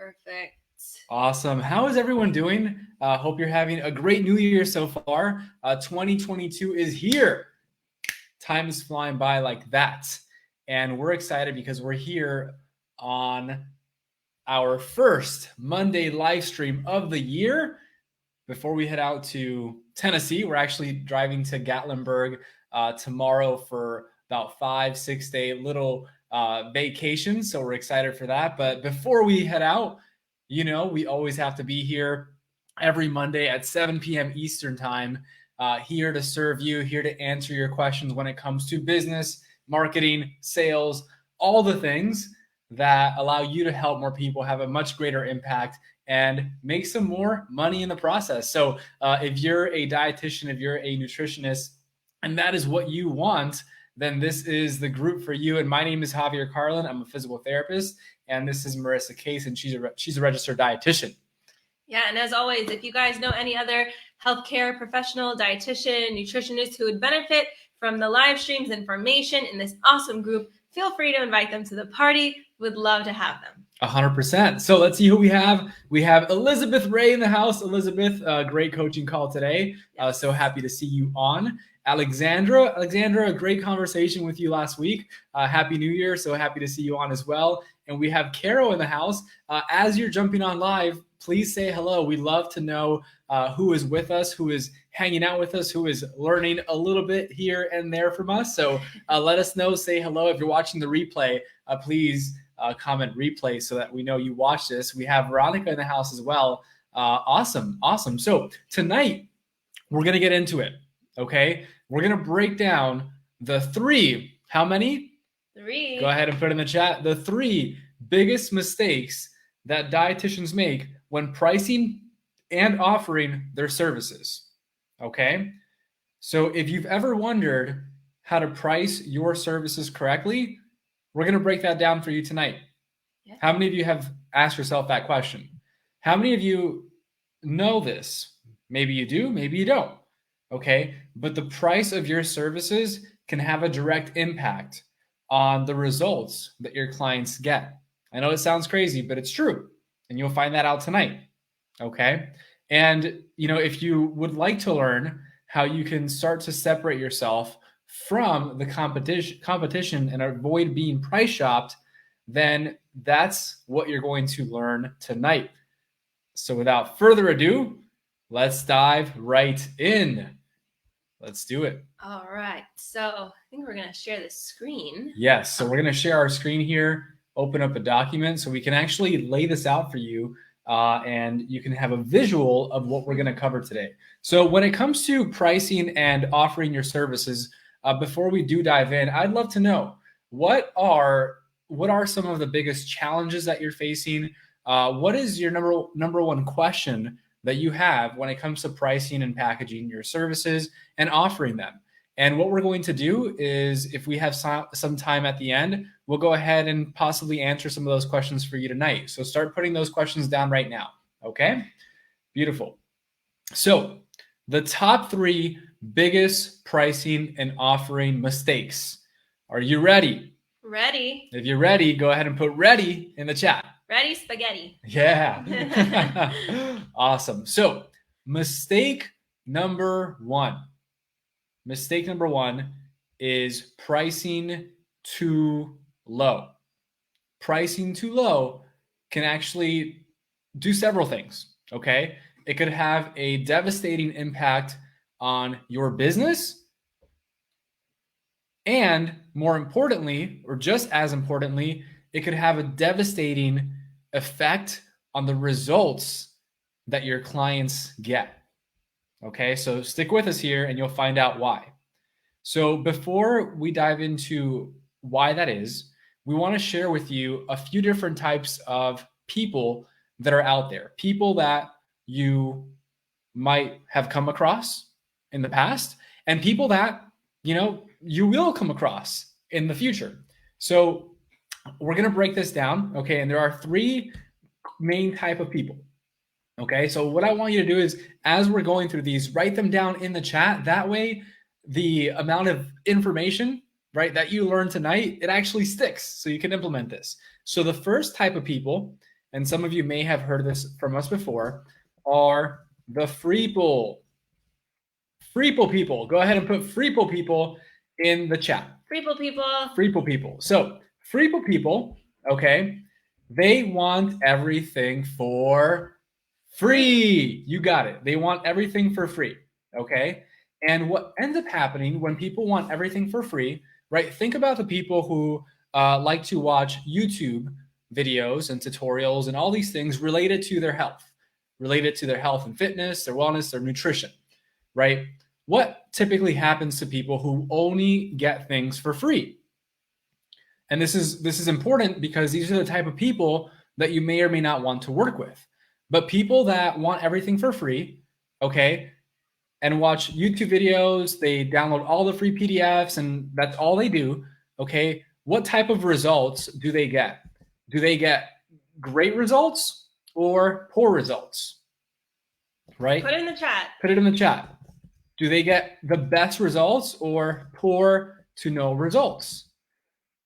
Perfect. Awesome. How is everyone doing? Hope you're having a great new year so far. 2022 is here. Time is flying by like that. And we're excited because we're here on our first Monday live stream of the year. Before we head out to Tennessee, we're actually driving to Gatlinburg tomorrow for about 5-6 day little vacation. So we're excited for that. But before we head out, we always have to be here every Monday at 7 p.m. Eastern time, here to serve you, here to answer your questions when it comes to business, marketing, sales, all the things that allow you to help more people have a much greater impact and make some more money in the process. So if you're a dietitian, if you're a nutritionist, and that is what you want, then this is the group for you. And my name is Javier Carlin. I'm a physical therapist. And this is Marissa Case, and she's a registered dietitian. Yeah, and as always, if you guys know any other healthcare professional, dietitian, nutritionist who would benefit from the live streams information in this awesome group, feel free to invite them to the party. Would love to have them. 100%. So let's see who we have. We have Elizabeth Ray in the house. Elizabeth, great coaching call today. So happy to see you on. Alexandra, a great conversation with you last week. Happy New Year. So happy to see you on as well. And we have Carol in the house. As you're jumping on live, please say hello. We love to know who is with us, who is hanging out with us, who is learning a little bit here and there from us. So let us know, say hello. If you're watching the replay, please comment replay so that we know you watched this. We have Veronica in the house as well. Awesome. So tonight, we're going to get into it. Okay, we're going to break down the 3, how many? 3. Go ahead and put in the chat. The 3 biggest mistakes that dietitians make when pricing and offering their services. Okay, so if you've ever wondered how to price your services correctly, we're going to break that down for you tonight. Yeah. How many of you have asked yourself that question? How many of you know this? Maybe you do, maybe you don't. Okay, but the price of your services can have a direct impact on the results that your clients get. I know it sounds crazy, but it's true. And you'll find that out tonight. Okay, and if you would like to learn how you can start to separate yourself from the competition and avoid being price shopped, then that's what you're going to learn tonight. So without further ado, let's dive right in. Let's do it. All right. So I think we're going to share the screen. Yes. So we're going to share our screen here, open up a document so we can actually lay this out for you, and you can have a visual of what we're going to cover today. So when it comes to pricing and offering your services, before we do dive in, I'd love to know what are some of the biggest challenges that you're facing? What is your number one question that you have when it comes to pricing and packaging your services and offering them? And what we're going to do is, if we have some time at the end, we'll go ahead and possibly answer some of those questions for you tonight. So start putting those questions down right now. Okay? Beautiful. So the top 3 biggest pricing and offering mistakes. Are you ready? Ready. If you're ready, go ahead and put ready in the chat. Ready, spaghetti. Yeah. Awesome. So mistake number 1. Mistake number 1 is pricing too low. Pricing too low can actually do several things. Okay. It could have a devastating impact on your business. And more importantly, or just as importantly, it could have a devastating effect on the results that your clients get. Okay, so stick with us here and you'll find out why. So before we dive into why that is, we want to share with you a few different types of people that are out there. People that you might have come across in the past, and people that, you will come across in the future. So we're going to break this down. Okay. And there are 3 main type of people. Okay. So what I want you to do is, as we're going through these, write them down in the chat. That way, the amount of information, right, that you learn tonight, it actually sticks. So you can implement this. So the first type of people, and some of you may have heard this from us before, are the Freeple. Freeple people. Go ahead and put Freeple people in the chat. Freeple people. Freeple people. So Freeple people, okay, they want everything for free. You got it. They want everything for free, okay? And what ends up happening when people want everything for free, right? Think about the people who like to watch YouTube videos and tutorials and all these things related to their health and fitness, their wellness, their nutrition, right? What typically happens to people who only get things for free? And this is important because these are the type of people that you may or may not want to work with. But people that want everything for free, okay, and watch YouTube videos, they download all the free PDFs and that's all they do, okay, what type of results do they get? Do they get great results or poor results? Right? Put it in the chat. Put it in the chat. Do they get the best results or poor to no results?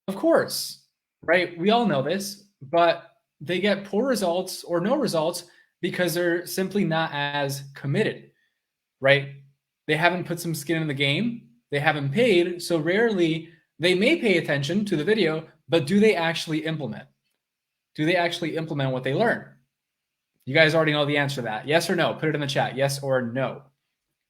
Of course, right? We all know this, but they get poor results or no results because they're simply not as committed, right? They haven't put some skin in the game. They haven't paid. So rarely they may pay attention to the video, but do they actually implement? Do they actually implement what they learn? You guys already know the answer to that. Yes or no? Put it in the chat. Yes or no.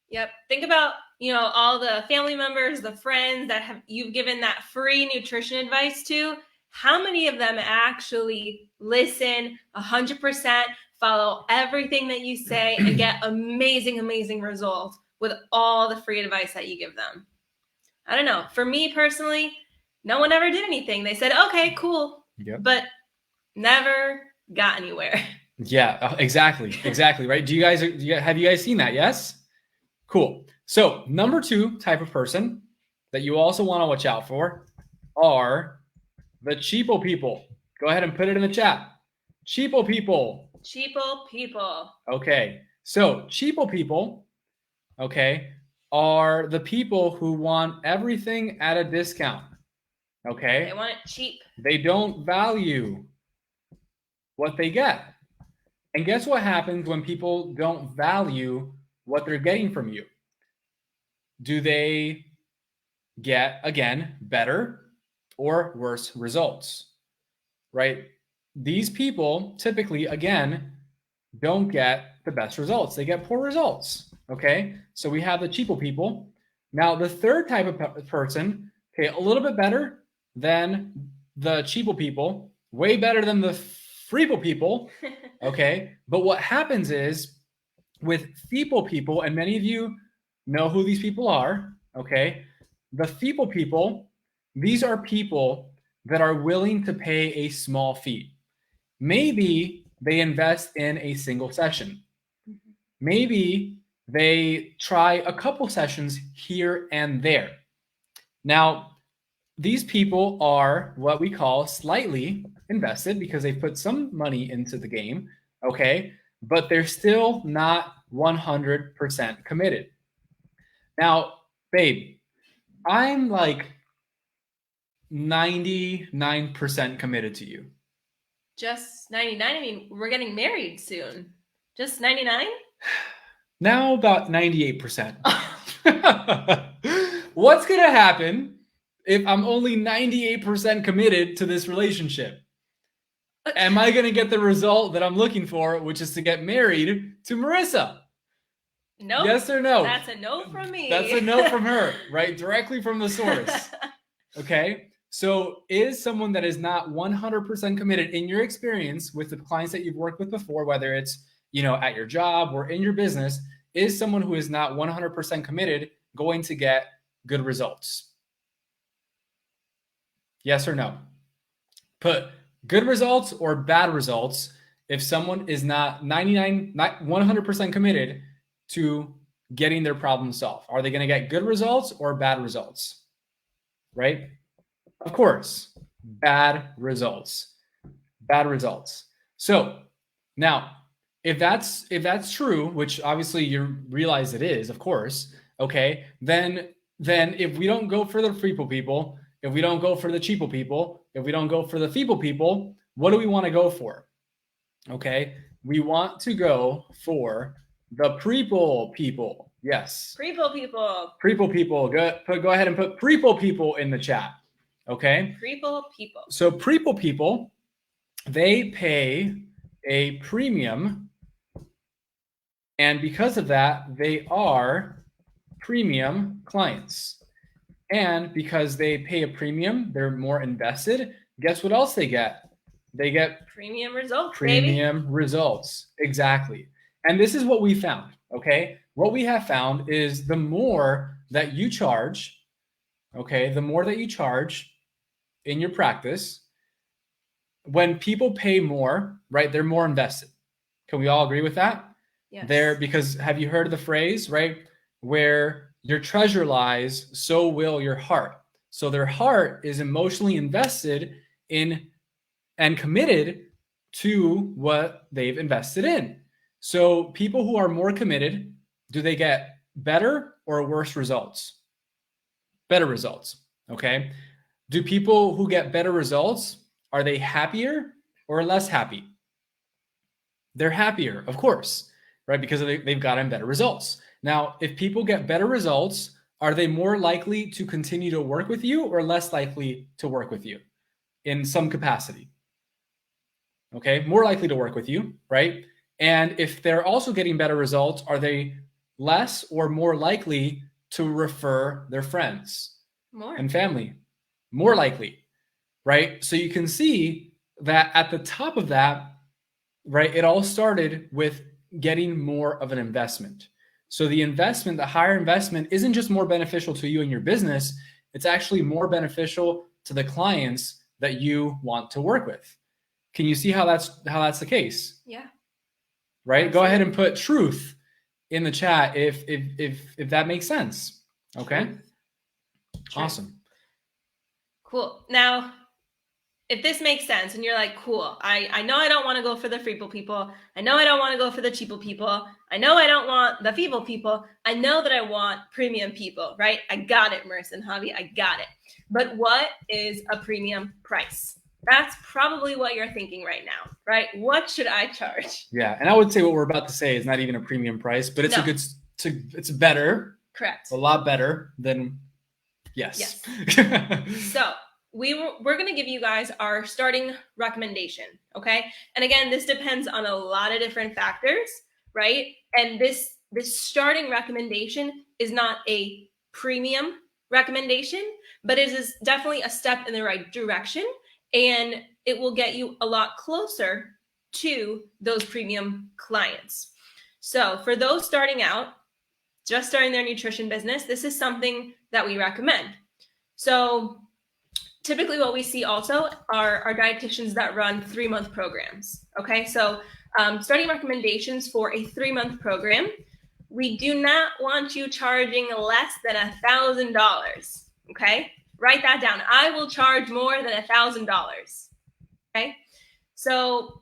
Yep. Think about, all the family members, the friends that you've given that free nutrition advice to. How many of them actually listen 100%, follow everything that you say, and get amazing, amazing results with all the free advice that you give them? I don't know. For me personally, no one ever did anything. They said, okay, cool, Yep. but never got anywhere. Yeah, exactly, right? Have you guys seen that? Yes? Cool. So number 2 type of person that you also want to watch out for are the cheapo people. Go ahead and put it in the chat. Cheapo people. Cheapo people. Okay. So cheapo people, okay, are the people who want everything at a discount. Okay. They want it cheap. They don't value what they get. And guess what happens when people don't value what they're getting from you? Do they get, again, better or worse results, right? These people typically, again, don't get the best results. They get poor results, okay? So we have the cheapo people. Now, the third type of person, okay, a little bit better than the cheapo people, way better than the freeple people, okay? But what happens is with feeple people, and many of you know who these people are, okay? The feeple people, these are people that are willing to pay a small fee. Maybe they invest in a single session. Maybe they try a couple sessions here and there. Now, these people are what we call slightly invested because they put some money into the game, okay? But they're still not 100% committed. Now, babe, I'm like 99% committed to you. Just 99? I mean, we're getting married soon. Just 99? Now about 98%. What's going to happen if I'm only 98% committed to this relationship? Am I going to get the result that I'm looking for, which is to get married to Marissa? No. Yes or no? That's a no from me. That's a no from her, right? Directly from the source. Okay. So is someone that is not 100% committed in your experience with the clients that you've worked with before, whether it's, at your job or in your business, is someone who is not 100% committed going to get good results? Yes or no? Put good results or bad results if someone is not 100% committed to getting their problem solved. Are they going to get good results or bad results? Right? Of course, bad results. Bad results. So now, if that's true, which obviously you realize it is, of course, okay, then if we don't go for the freeple people, if we don't go for the cheapo people, if we don't go for the feeble people, what do we want to go for? Okay. We want to go for the Preple people. Yes. Preple people. Preple people. Go ahead and put Preple people in the chat. Okay. Preple people. So Preple people, they pay a premium. And because of that, they are premium clients. And because they pay a premium, they're more invested. Guess what else they get? They get premium results. Premium results. Exactly. And this is what we found. Okay. What we have found is the more that you charge, okay, the more that you charge in your practice, when people pay more, right, they're more invested. Can we all agree with that? Yes. Because have you heard of the phrase, right? Where your treasure lies, so will your heart. So their heart is emotionally invested in and committed to what they've invested in. So people who are more committed, do they get better or worse results? Better results. Okay. Do people who get better results, are they happier or less happy? They're happier, of course, right? Because they've gotten better results. Now, if people get better results, are they more likely to continue to work with you or less likely to work with you in some capacity? Okay, more likely to work with you, right? And if they're also getting better results, are they less or more likely to refer their friends and family? More likely, right? So you can see that at the top of that, right, it all started with getting more of an investment. So the investment, the higher investment, isn't just more beneficial to you and your business, it's actually more beneficial to the clients that you want to work with. Can you see how that's the case? Yeah. Right? Absolutely. Go ahead and put truth in the chat if that makes sense. Okay? Truth. Awesome. Cool. Now, if this makes sense and you're like, cool, I know I don't want to go for the feeble people. I know I don't want to go for the cheapo people. I know I don't want the feeble people. I know that I want premium people, right? I got it, Marissa and Javi. I got it. But what is a premium price? That's probably what you're thinking right now, right? What should I charge? Yeah, and I would say what we're about to say is not even a premium price, but it's it's better. Correct. A lot better than yes. So we're going to give you guys our starting recommendation, okay? And again, this depends on a lot of different factors, right? And this starting recommendation is not a premium recommendation, but it is definitely a step in the right direction, and it will get you a lot closer to those premium clients. So for those starting out, just starting their nutrition business, this is something that we recommend. So typically what we see also are our dietitians that run 3-month programs. Okay, so starting recommendations for a 3-month program, we do not want you charging less than $1,000. Okay, write that down. I will charge more than $1,000. Okay, so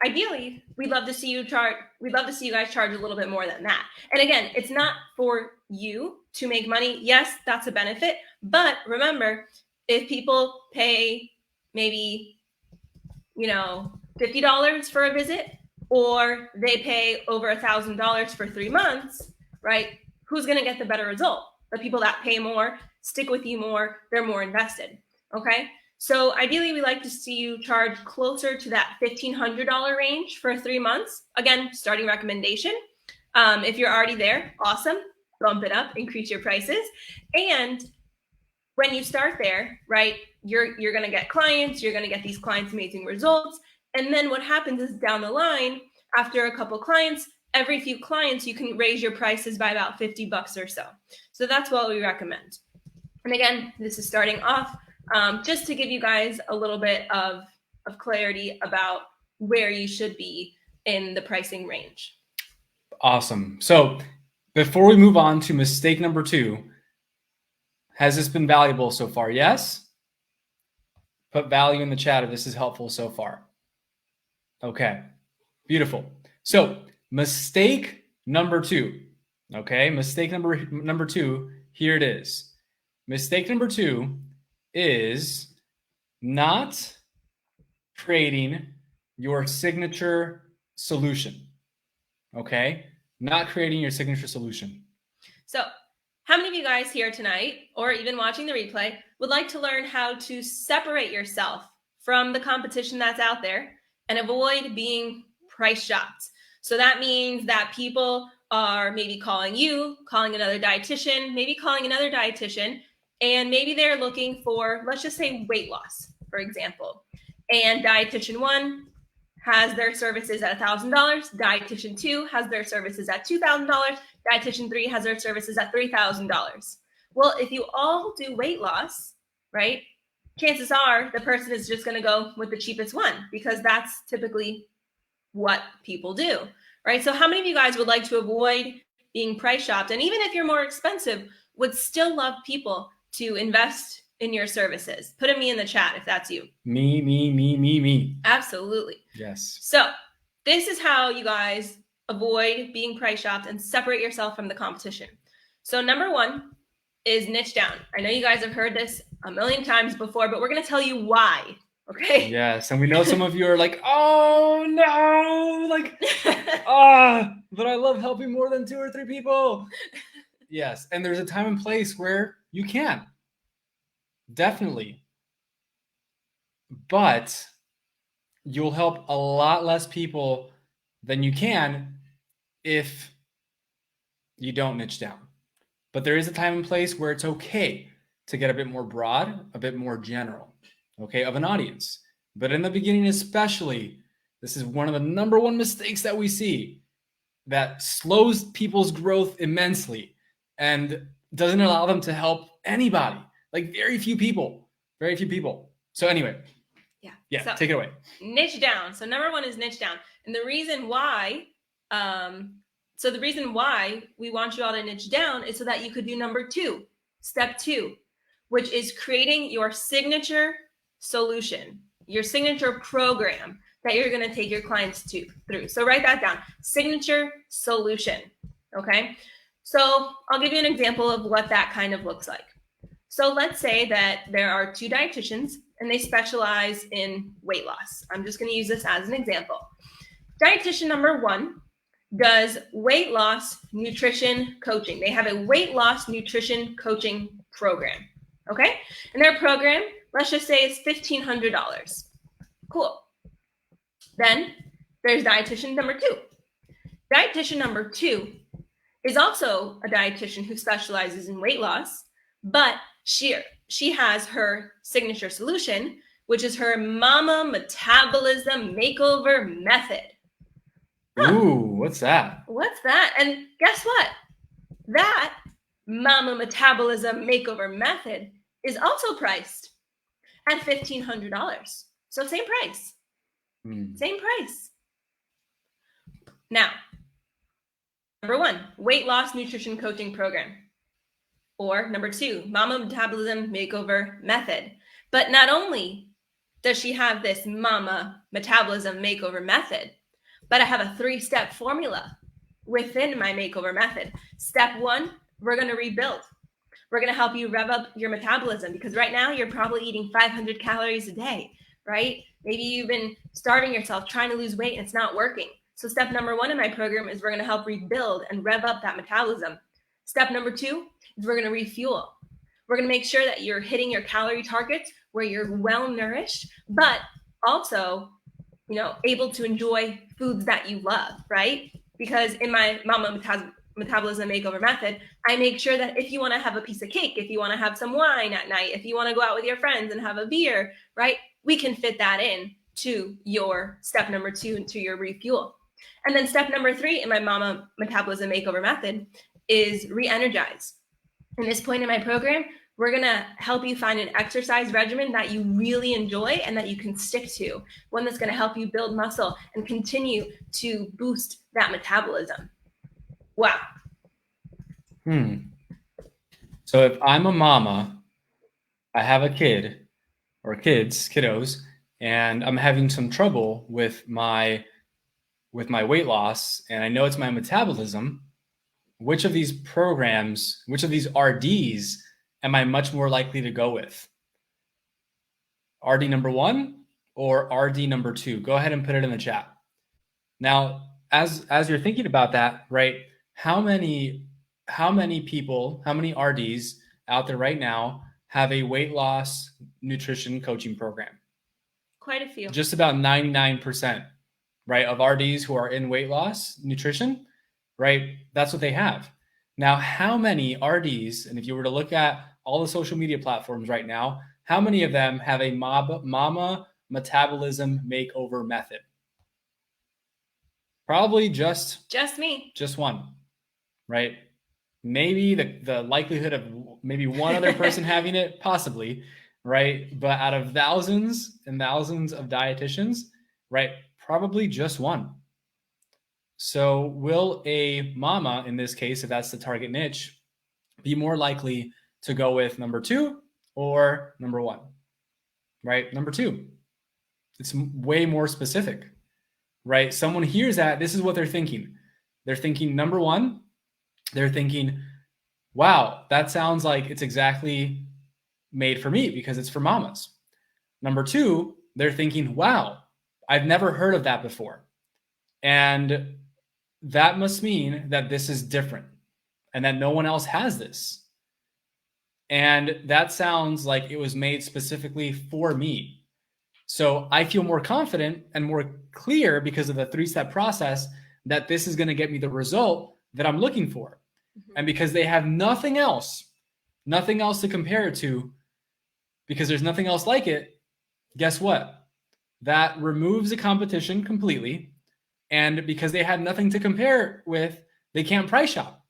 ideally, we'd love to see you guys charge a little bit more than that. And again, it's not for you to make money. Yes, that's a benefit, but remember, if people pay maybe, $50 for a visit, or they pay over $1,000 for 3 months, right? Who's going to get the better result? The people that pay more, stick with you more, they're more invested. Okay. So ideally, we like to see you charge closer to that $1,500 range for 3 months. Again, starting recommendation. If you're already there, awesome. Bump it up, increase your prices. And when you start there, right, you're going to get clients, you're going to get these clients amazing results. And then what happens is down the line, after a couple clients, every few clients, you can raise your prices by about $50 or so. So that's what we recommend. And again, this is starting off just to give you guys a little bit of clarity about where you should be in the pricing range. Awesome. So before we move on to mistake number 2, has this been valuable so far? Yes? Put value in the chat if this is helpful so far. Okay, beautiful. So mistake number 2. Okay, mistake number 2, here it is. Mistake number 2 is not creating your signature solution. Okay? Not creating your signature solution. So, how many of you guys here tonight, or even watching the replay, would like to learn how to separate yourself from the competition that's out there and avoid being price shopped? So that means that people are maybe calling you, calling another dietitian, maybe calling another dietitian, and maybe they're looking for, let's just say, weight loss, for example. And dietitian 1 has their services at $1,000. Dietitian 2 has their services at $2,000. Dietitian 3 has their services at $3,000. Well, if you all do weight loss, right, chances are the person is just going to go with the cheapest one, because that's typically what people do, right? So how many of you guys would like to avoid being price shopped? And even if you're more expensive, would still love people to invest in your services? Put a me in the chat if that's you. Me. Absolutely. Yes. So this is how you guys avoid being price shopped and separate yourself from the competition. So number 1 is niche down. I know you guys have heard this a million times before, but we're going to tell you why. Okay. Yes. And we know some of you are like, oh no, like, but I love helping more than 2 or 3 people. Yes. And there's a time and place where you can. Definitely. But you'll help a lot less people than you can if you don't niche down. But there is a time and place where it's okay to get a bit more broad, a bit more general, okay, of an audience. But in the beginning especially, this is one of the number 1 mistakes that we see that slows people's growth immensely and doesn't allow them to help anybody. Like very few people. So anyway, yeah, so take it away. Niche down. So number 1 is niche down. And the reason why, the reason why we want you all to niche down is so that you could do number 2, step 2, which is creating your signature solution, your signature program that you're going to take your clients through. So write that down, signature solution. Okay. So I'll give you an example of what that kind of looks like. So let's say that there are 2 dietitians and they specialize in weight loss. I'm just going to use this as an example. Dietitian number 1 does weight loss nutrition coaching. They have a weight loss nutrition coaching program. Okay. And their program, let's just say, is $1,500. Cool. Then there's dietitian number 2. Dietitian number 2 is also a dietitian who specializes in weight loss, but she has her signature solution, which is her Mama Metabolism Makeover Method. Ooh, what's that? What's that? And guess what? That Mama Metabolism Makeover Method is also priced at $1,500. So same price. Same price. Now, number 1, weight loss nutrition coaching program. Or number 2, Mama Metabolism Makeover Method. But not only does she have this Mama Metabolism Makeover Method, but I have a 3-step formula within my makeover method. Step 1, we're going to rebuild. We're going to help you rev up your metabolism, because right now you're probably eating 500 calories a day, right? Maybe you've been starving yourself trying to lose weight and it's not working. So step number 1 in my program is we're going to help rebuild and rev up that metabolism. Step number 2 is we're going to refuel. We're going to make sure that you're hitting your calorie targets where you're well nourished, but also, able to enjoy foods that you love, right? Because in my Mama Metabolism Makeover Method, I make sure that if you want to have a piece of cake, if you want to have some wine at night, if you want to go out with your friends and have a beer, right? We can fit that in to your step number 2 and to your refuel. And then step number 3 in my Mama Metabolism Makeover Method is re-energize. In this point in my program, we're going to help you find an exercise regimen that you really enjoy and that you can stick to, one that's going to help you build muscle and continue to boost that metabolism. Wow. So if I'm a mama, I have a kid or kiddos, and I'm having some trouble with my weight loss, and I know it's my metabolism, which of these programs, which of these RDs am I much more likely to go with? RD number 1 or RD number 2? Go ahead and put it in the chat. Now, as you're thinking about that, right? How many people, how many RDs out there right now have a weight loss nutrition coaching program? Quite a few. Just about 99%, right, of RDs who are in weight loss nutrition, right? That's what they have. Now, how many RDs, and if you were to look at all the social media platforms right now, how many of them have a mama metabolism makeover method? Probably just me. Just one, right? Maybe the likelihood of maybe one other person having it, possibly, right? But out of thousands and thousands of dietitians, right, probably just one. So will a mama, in this case, if that's the target niche, be more likely to go with number 2 or number 1, right? Number 2. It's way more specific, right? Someone hears that, this is what they're thinking. They're thinking number 1, they're thinking, wow, that sounds like it's exactly made for me because it's for mamas. Number 2, they're thinking, wow, I've never heard of that before. And that must mean that this is different and that no one else has this. And that sounds like it was made specifically for me. So I feel more confident and more clear because of the 3-step process that this is going to get me the result that I'm looking for. Mm-hmm. And because they have nothing else to compare it to, because there's nothing else like it, guess what? That removes the competition completely. And because they had nothing to compare with, they can't price shop,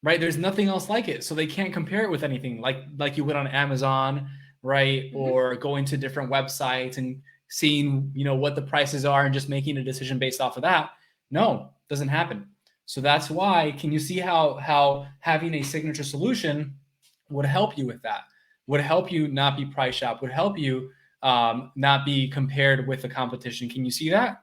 right? There's nothing else like it. So they can't compare it with anything like you would on Amazon, right? Mm-hmm. Or going to different websites and seeing, what the prices are and just making a decision based off of that. No, doesn't happen. So that's why, can you see how having a signature solution would help you with that? Would help you not be price shop, would help you not be compared with the competition. Can you see that?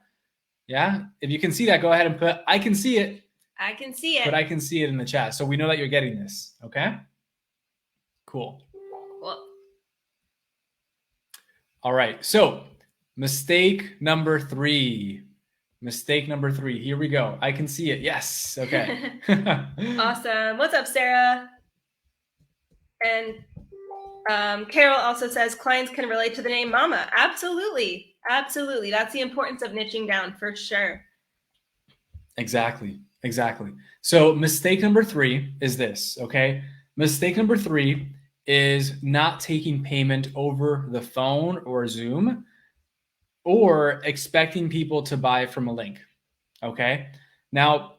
Yeah. If you can see that, go ahead and put, I can see it. I can see it. But I can see it in the chat. So we know that you're getting this. Okay. Cool. All right. So mistake number 3. Here we go. I can see it. Yes. Okay. Awesome. What's up, Sarah? And Carol also says clients can relate to the name Mama. Absolutely. That's the importance of niching down for sure. Exactly. So mistake number 3 is this, okay? Mistake number 3 is not taking payment over the phone or Zoom or expecting people to buy from a link, okay? Now,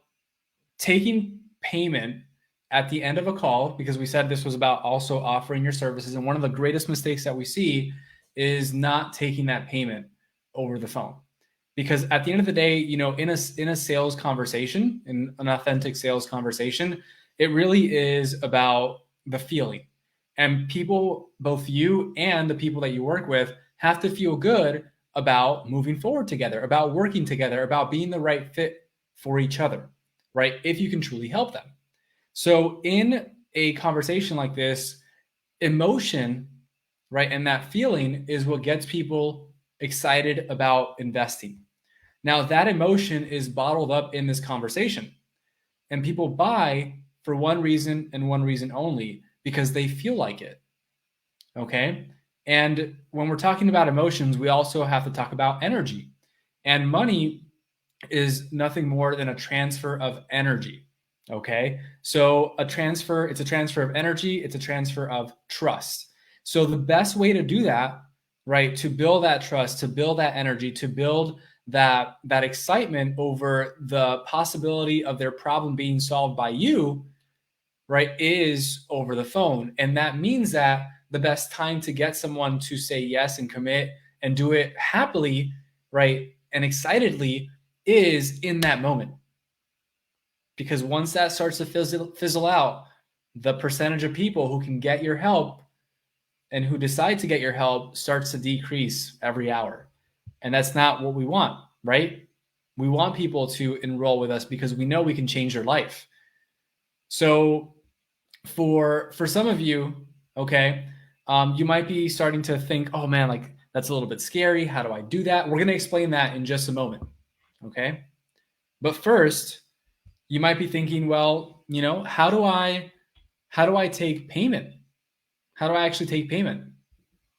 taking payment at the end of a call, because we said this was about also offering your services, and one of the greatest mistakes that we see is not taking that payment over the phone. Because at the end of the day, in a sales conversation, in an authentic sales conversation, it really is about the feeling. And people, both you and the people that you work with, have to feel good about moving forward together, about working together, about being the right fit for each other, right? If you can truly help them. So in a conversation like this, emotion, right, and that feeling is what gets people excited about investing. Now, that emotion is bottled up in this conversation, and people buy for one reason and one reason only, because they feel like it. Okay. And when we're talking about emotions, we also have to talk about energy, and money is nothing more than a transfer of energy. Okay. So it's a transfer of energy. It's a transfer of trust. So the best way to do that, right, to build that trust, to build that energy, to build that excitement over the possibility of their problem being solved by you, right, is over the phone. And that means that the best time to get someone to say yes and commit and do it happily, right, and excitedly is in that moment. Because once that starts to fizzle out, the percentage of people who can get your help and who decide to get your help starts to decrease every hour. And that's not what we want, right? We want people to enroll with us because we know we can change their life. So for some of you, okay, you might be starting to think, oh man, like that's a little bit scary. How do I do that? We're going to explain that in just a moment. Okay. But first, you might be thinking, well, how do I take payment? How do I actually take payment?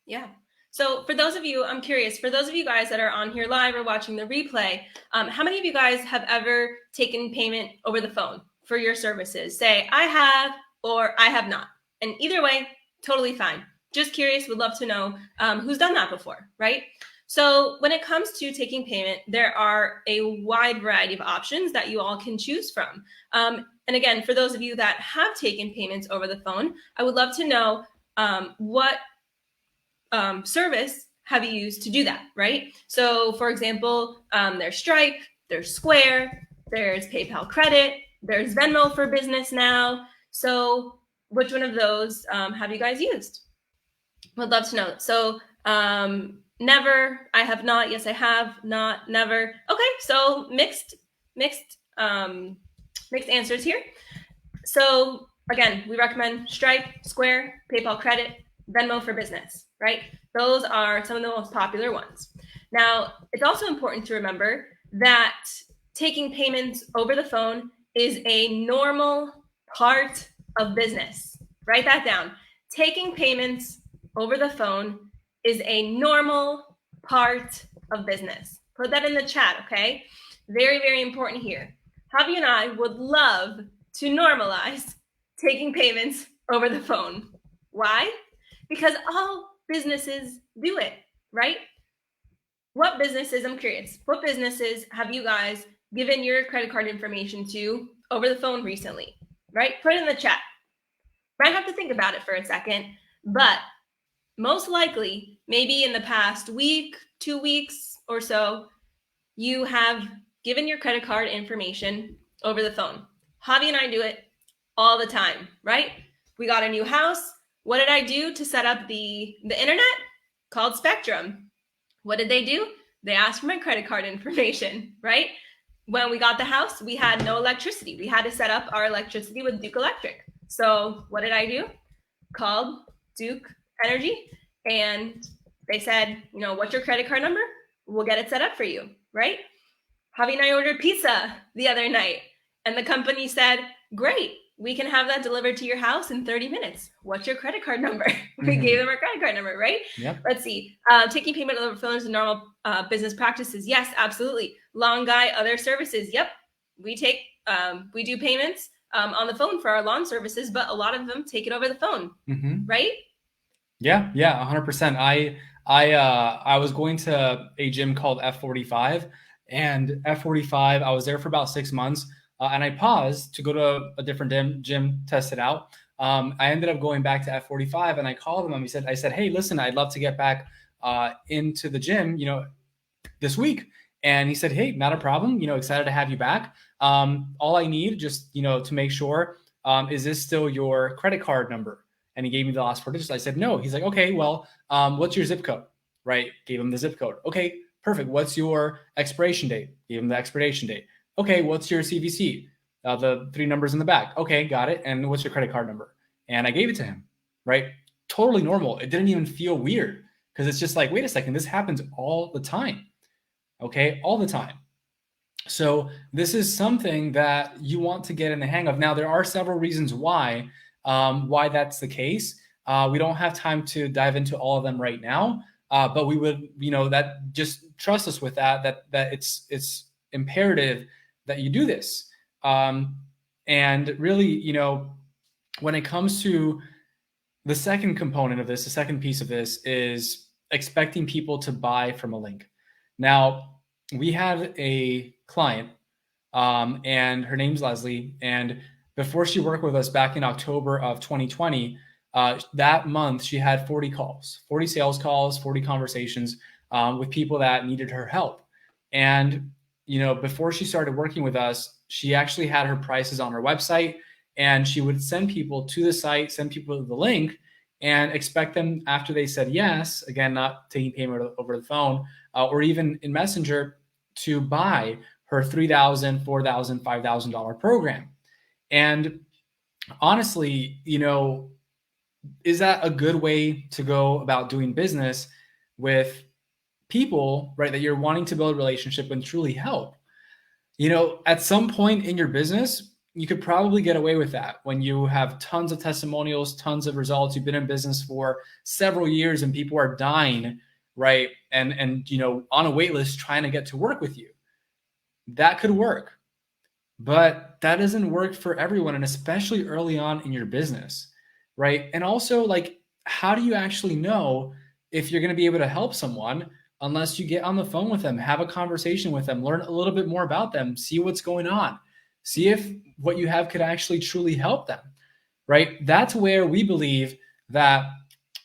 Yeah. So for those of you, I'm curious, for those of you guys that are on here live or watching the replay, how many of you guys have ever taken payment over the phone for your services? Say, I have or I have not. And either way, totally fine. Just curious, would love to know who's done that before, right? So when it comes to taking payment, there are a wide variety of options that you all can choose from. And again, for those of you that have taken payments over the phone, I would love to know what service have you used to do that, right? So for example, there's Stripe, there's Square, there's PayPal Credit, there's Venmo for business now. So which one of those have you guys used? Would love to know. So never, I have not, yes I have, not, never. Okay, so mixed answers here. So again, we recommend Stripe, Square, PayPal Credit, Venmo for business, right? Those are some of the most popular ones. Now, it's also important to remember that taking payments over the phone is a normal part of business. Write that down. Taking payments over the phone is a normal part of business. Put that in the chat, okay? Very, very important here. Javi and I would love to normalize taking payments over the phone. Why? Because all businesses do it, right? What businesses, I'm curious, what businesses have you guys given your credit card information to over the phone recently, right? Put it in the chat. Might have to think about it for a second, but most likely, maybe in the past week, 2 weeks or so, you have given your credit card information over the phone. Javi and I do it all the time, right? We got a new house. What did I do to set up the internet? Called Spectrum. What did they do? They asked for my credit card information, right? When we got the house, we had no electricity. We had to set up our electricity with Duke Electric. So what did I do? Called Duke Energy, and they said, what's your credit card number? We'll get it set up for you, right? Javi and I ordered pizza the other night, and the company said, great, we can have that delivered to your house in 30 minutes. What's your credit card number? We gave them our credit card number, right? Yep. Let's see. Taking payment over the phone is a normal business practices. Yes, absolutely. Long Guy, other services. Yep. We do payments on the phone for our lawn services, but a lot of them take it over the phone, right? Yeah, 100%. I was going to a gym called F45, and F45, I was there for about 6 months, and I paused to go to a different gym, test it out. I ended up going back to F45, and I called him, and I said, hey, listen, I'd love to get back into the gym, this week. And he said, hey, not a problem, excited to have you back. All I need just, to make sure, is this still your credit card number? And he gave me the last 4 digits. I said, no. He's like, okay, well, what's your zip code? Right? Gave him the zip code. Okay, perfect. What's your expiration date? Gave him the expiration date. Okay, what's your CVC? The 3 numbers in the back. Okay, got it. And what's your credit card number? And I gave it to him, right? Totally normal. It didn't even feel weird because it's just like, wait a second, this happens all the time. Okay, all the time. So this is something that you want to get in the hang of. Now, there are several reasons why that's the case. We don't have time to dive into all of them right now, but we would, that just trust us with that it's imperative that you do this. And really, when it comes to the second component of this, the second piece of this is expecting people to buy from a link. Now, we had a client, and her name's Leslie, and before she worked with us back in October of 2020, that month she had 40 calls, 40 sales calls, 40 conversations with people that needed her help. And, before she started working with us, she actually had her prices on her website, and she would send people to the site, send people to the link, and expect them, after they said yes, again, not taking payment over the phone, or even in Messenger, to buy her $3,000, $4,000, $5,000 program. And honestly, is that a good way to go about doing business with people, right, that you're wanting to build a relationship and truly help? At some point in your business, you could probably get away with that when you have tons of testimonials, tons of results. You've been in business for several years and people are dying, right? And on a wait list trying to get to work with you. That could work. But that doesn't work for everyone, and especially early on in your business, right? And also, like, how do you actually know if you're going to be able to help someone unless you get on the phone with them, have a conversation with them, learn a little bit more about them, see what's going on, see if what you have could actually truly help them, right? That's where we believe that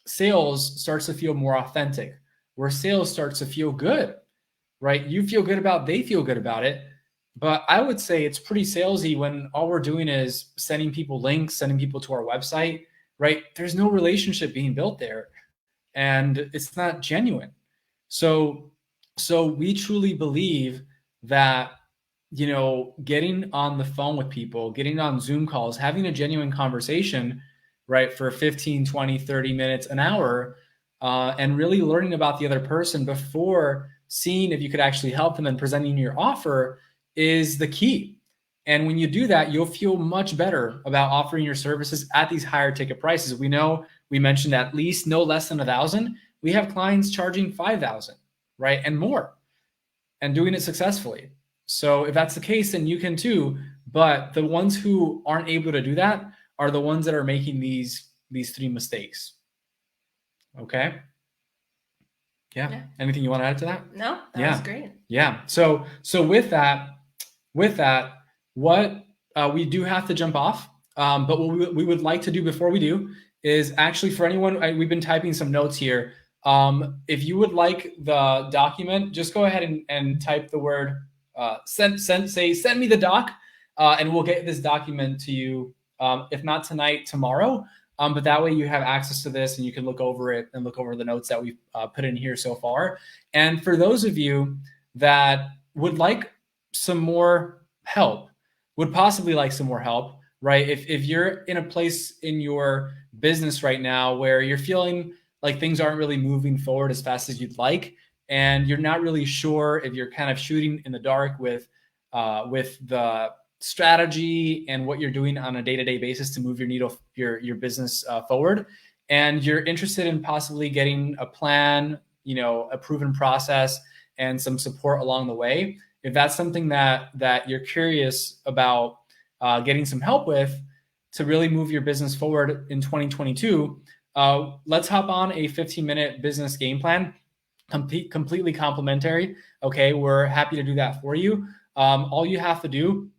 sales starts to feel more authentic, where sales starts to feel good, right? You feel good about, they feel good about it. But I would say it's pretty salesy when all we're doing is sending people links, sending people to our website, right? There's no relationship being built there, and it's not genuine. So we truly believe that, getting on the phone with people, getting on Zoom calls, having a genuine conversation, right, for 15, 20, 30 minutes, an hour, and really learning about the other person before seeing if you could actually help them and presenting your offer is the key. And when you do that, you'll feel much better about offering your services at these higher ticket prices. We know we mentioned at least no less than 1,000. We have clients charging 5,000, right? And more, and doing it successfully. So if that's the case, then you can too. But the ones who aren't able to do that are the ones that are making these 3 mistakes. Okay. Yeah. Anything you want to add to that? No, that was great. Yeah. So with that, what we do have to jump off. But what we would like to do before we do is actually, for anyone, we've been typing some notes here. If you would like the document, just go ahead and type the word send me the doc, and we'll get this document to you. If not tonight, tomorrow. But that way you have access to this and you can look over it and look over the notes that we've put in here so far. And for those of you that would like some more help, would possibly like some more help, right? If you're in a place in your business right now where you're feeling like things aren't really moving forward as fast as you'd like, and you're not really sure if you're kind of shooting in the dark with the strategy and what you're doing on a day-to-day basis to move your business forward, and you're interested in possibly getting a plan, a proven process and some support along the way, if that's something that you're curious about getting some help with to really move your business forward in 2022, let's hop on a 15-minute business game plan, completely complimentary. Okay, we're happy to do that for you. All you have to do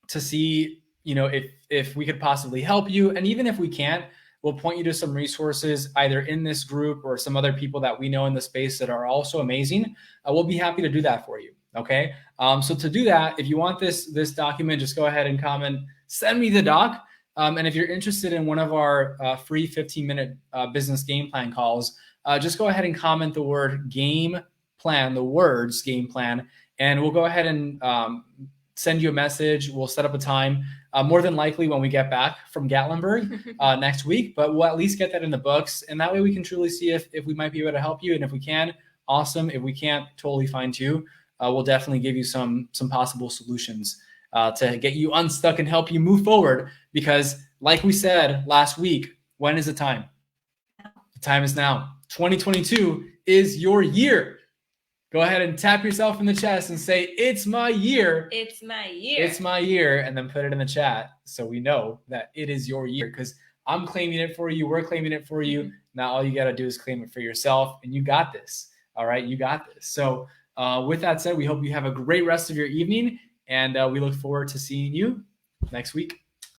to see, if we could possibly help you, and even if we can't, we'll point you to some resources either in this group or some other people that we know in the space that are also amazing. We'll be happy to do that for you. Okay. So to do that, if you want this document, just go ahead and comment, send me the doc. And if you're interested in one of our free 15-minute business game plan calls, just go ahead and comment the word game plan, the words game plan, and we'll go ahead and send you a message. We'll set up a time, more than likely when we get back from Gatlinburg next week, but we'll at least get that in the books. And that way we can truly see if we might be able to help you. And if we can, awesome. If we can't, totally fine too. We'll definitely give you some possible solutions to get you unstuck and help you move forward. Because like we said last week, when is the time? The time is now. 2022 is your year. Go ahead and tap yourself in the chest and say, it's my year. It's my year. It's my year. And then put it in the chat so we know that it is your year, because I'm claiming it for you. We're claiming it for you. Now all you got to do is claim it for yourself, and you got this. All right. You got this. So with that said, we hope you have a great rest of your evening, and we look forward to seeing you next week.